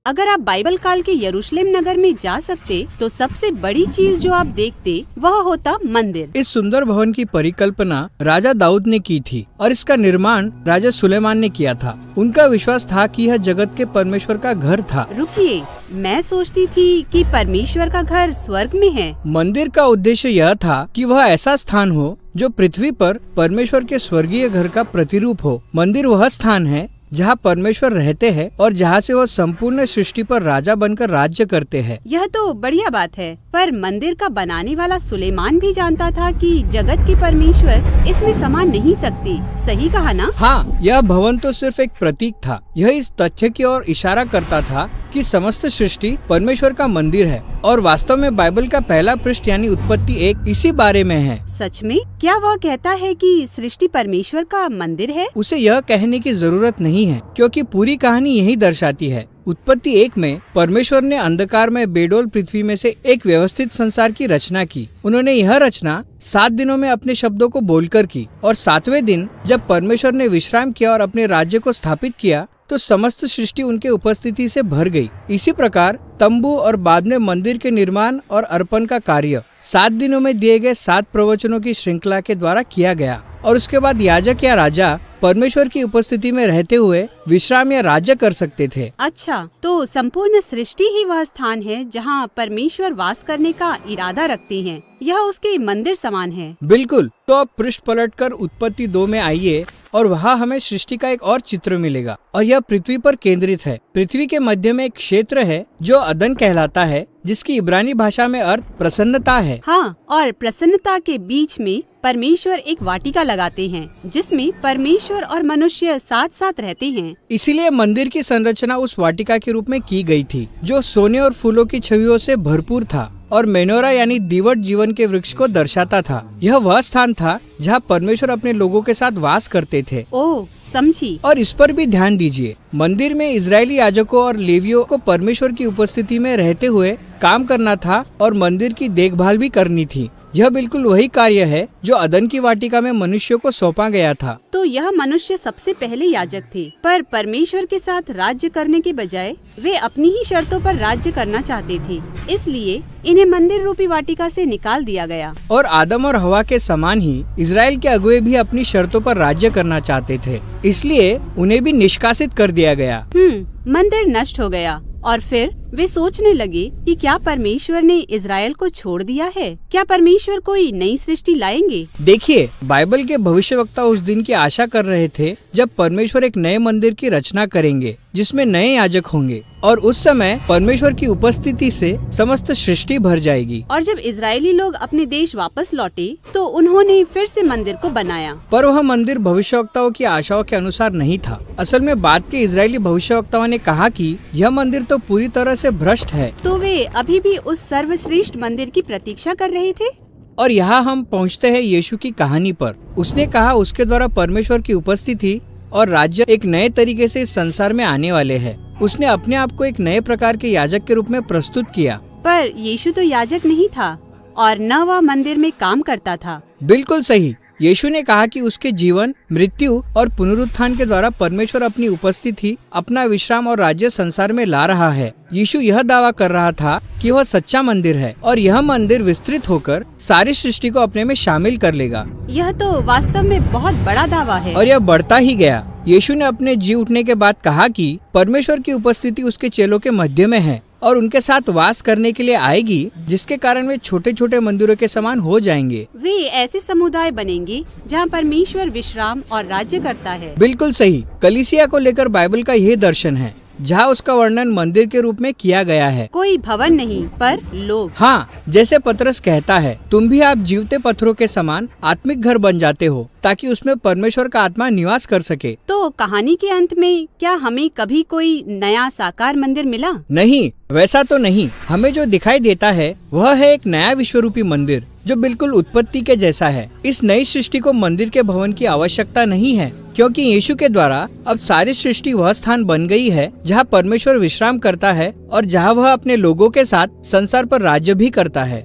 अगर आप बाइबल काल के यरूशलेम नगर में जा सकते तो सबसे बड़ी चीज जो आप देखते वह होता मंदिर। इस सुंदर भवन की परिकल्पना राजा दाऊद ने की थी और इसका निर्माण राजा सुलेमान ने किया था। उनका विश्वास था कि यह जगत के परमेश्वर का घर था। रुकिए, मैं सोचती थी कि परमेश्वर का घर स्वर्ग में है। मंदिर का उद्देश्य यह था कि वह ऐसा स्थान हो जो पृथ्वी पर परमेश्वर के स्वर्गीय घर का प्रतिरूप हो। मंदिर वह स्थान है जहाँ परमेश्वर रहते हैं और जहाँ से वह संपूर्ण सृष्टि पर राजा बनकर राज्य करते हैं। यह तो बढ़िया बात है, पर मंदिर का बनाने वाला सुलेमान भी जानता था कि जगत के परमेश्वर इसमें समा नहीं सकती। सही कहा ना? हाँ, यह भवन तो सिर्फ एक प्रतीक था। यह इस तथ्य की ओर इशारा करता था कि समस्त सृष्टि परमेश्वर का मंदिर है और वास्तव में बाइबल का पहला पृष्ठ यानी उत्पत्ति 1 इसी बारे में है। सच में? क्या वह कहता है कि सृष्टि परमेश्वर का मंदिर है? उसे यह कहने की जरूरत नहीं है, क्योंकि पूरी कहानी यही दर्शाती है। उत्पत्ति 1 में परमेश्वर ने अंधकार में बेडोल पृथ्वी में से एक व्यवस्थित संसार की रचना की। उन्होंने यह रचना 7 दिनों में अपने शब्दों को बोलकर की और 7वें दिन जब परमेश्वर ने विश्राम किया और अपने राज्य को स्थापित किया तो समस्त सृष्टि उनके उपस्थिति से भर गई। इसी प्रकार तंबू और बाद में मंदिर के निर्माण और अर्पण का कार्य 7 दिनों में दिए गए 7 प्रवचनों की श्रृंखला के द्वारा किया गया और उसके बाद याजक या राजा परमेश्वर की उपस्थिति में रहते हुए विश्राम या राज्य कर सकते थे। अच्छा, तो संपूर्ण सृष्टि ही वह स्थान है जहाँ परमेश्वर वास करने का इरादा रखते हैं। यह उसके मंदिर समान है। बिल्कुल। तो अब पृष्ठ पलटकर उत्पत्ति 2 में आइए और वहाँ हमें सृष्टि का एक और चित्र मिलेगा और यह पृथ्वी पर केंद्रित है। पृथ्वी के मध्य में एक क्षेत्र है जो अदन कहलाता है, जिसकी इब्रानी भाषा में अर्थ प्रसन्नता है। हाँ, और प्रसन्नता के बीच में परमेश्वर एक वाटिका लगाते हैं जिसमें परमेश्वर और मनुष्य साथ साथ रहते हैं। इसीलिए मंदिर की संरचना उस वाटिका के रूप में की गई थी जो सोने और फूलों की छवियों से भरपूर था और मेनोरा यानी दीवट जीवन के वृक्ष को दर्शाता था। यह वह स्थान था जहाँ परमेश्वर अपने लोगों के साथ वास करते थे। ओह, समझी। और इस पर भी ध्यान दीजिए, मंदिर में इजरायली याजकों और लेवियों को परमेश्वर की उपस्थिति में रहते हुए काम करना था और मंदिर की देखभाल भी करनी थी। यह बिल्कुल वही कार्य है जो अदन की वाटिका में मनुष्यों को सौंपा गया था। तो यह मनुष्य सबसे पहले याजक थे, पर परमेश्वर के साथ राज्य करने के बजाय वे अपनी ही शर्तों पर राज्य करना चाहते थे। इसलिए इन्हें मंदिर रूपी वाटिका से निकाल दिया गया। और आदम और हवा के समान ही इजराइल के अगुए भी अपनी शर्तों पर राज्य करना चाहते थे, इसलिए उन्हें भी निष्कासित कर दिया गया। मंदिर नष्ट हो गया और फिर वे सोचने लगे कि क्या परमेश्वर ने इजराइल को छोड़ दिया है? क्या परमेश्वर कोई नई सृष्टि लाएंगे? देखिए, बाइबल के भविष्यवक्ता उस दिन की आशा कर रहे थे जब परमेश्वर एक नए मंदिर की रचना करेंगे जिसमें नए याजक होंगे और उस समय परमेश्वर की उपस्थिति से समस्त सृष्टि भर जाएगी। और जब इजरायली लोग अपने देश वापस लौटे तो उन्होंने फिर से मंदिर को बनाया। पर वह मंदिर भविष्यवक्ताओं की आशाओं के अनुसार नहीं था। असल में बाद के इजरायली भविष्यवक्ताओं ने कहा कि यह मंदिर तो पूरी तरह से भ्रष्ट है। तो वे अभी भी उस सर्वश्रेष्ठ मंदिर की प्रतीक्षा कर रहे थे। और यहाँ हम पहुँचते हैं यीशु की कहानी पर। उसने कहा उसके द्वारा परमेश्वर की उपस्थिति और राज्य एक नए तरीके से इस संसार में आने वाले हैं। उसने अपने आप को एक नए प्रकार के याजक के रूप में प्रस्तुत किया। पर यीशु तो याजक नहीं था और न वह मंदिर में काम करता था। बिल्कुल सही। यीशु ने कहा कि उसके जीवन, मृत्यु और पुनरुत्थान के द्वारा परमेश्वर अपनी उपस्थिति, अपना विश्राम और राज्य संसार में ला रहा है। यीशु यह दावा कर रहा था कि वह सच्चा मंदिर है और यह मंदिर विस्तृत होकर सारी सृष्टि को अपने में शामिल कर लेगा। यह तो वास्तव में बहुत बड़ा दावा है और यह बढ़ता ही गया। यीशु ने अपने जी उठने के बाद कहा कि परमेश्वर की उपस्थिति उसके चेलों के मध्य में है और उनके साथ वास करने के लिए आएगी, जिसके कारण वे छोटे छोटे मंदिरों के समान हो जाएंगे। वे ऐसे समुदाय बनेंगे जहाँ परमेश्वर विश्राम और राज्य करता है। बिल्कुल सही। कलीसिया को लेकर बाइबल का यह दर्शन है, जहाँ उसका वर्णन मंदिर के रूप में किया गया है। कोई भवन नहीं, पर लोग। हाँ, जैसे पतरस कहता है, तुम भी आप जीवते पत्थरों के समान आत्मिक घर बन जाते हो ताकि उसमें परमेश्वर का आत्मा निवास कर सके। तो कहानी के अंत में क्या हमें कभी कोई नया साकार मंदिर मिला? नहीं, वैसा तो नहीं। हमें जो दिखाई देता है वह है एक नया विश्वरूपी मंदिर जो बिल्कुल उत्पत्ति के जैसा है। इस नई सृष्टि को मंदिर के भवन की आवश्यकता नहीं है, क्योंकि यीशु के द्वारा अब सारी सृष्टि वह स्थान बन गई है जहाँ परमेश्वर विश्राम करता है और जहाँ वह अपने लोगों के साथ संसार पर राज्य भी करता है।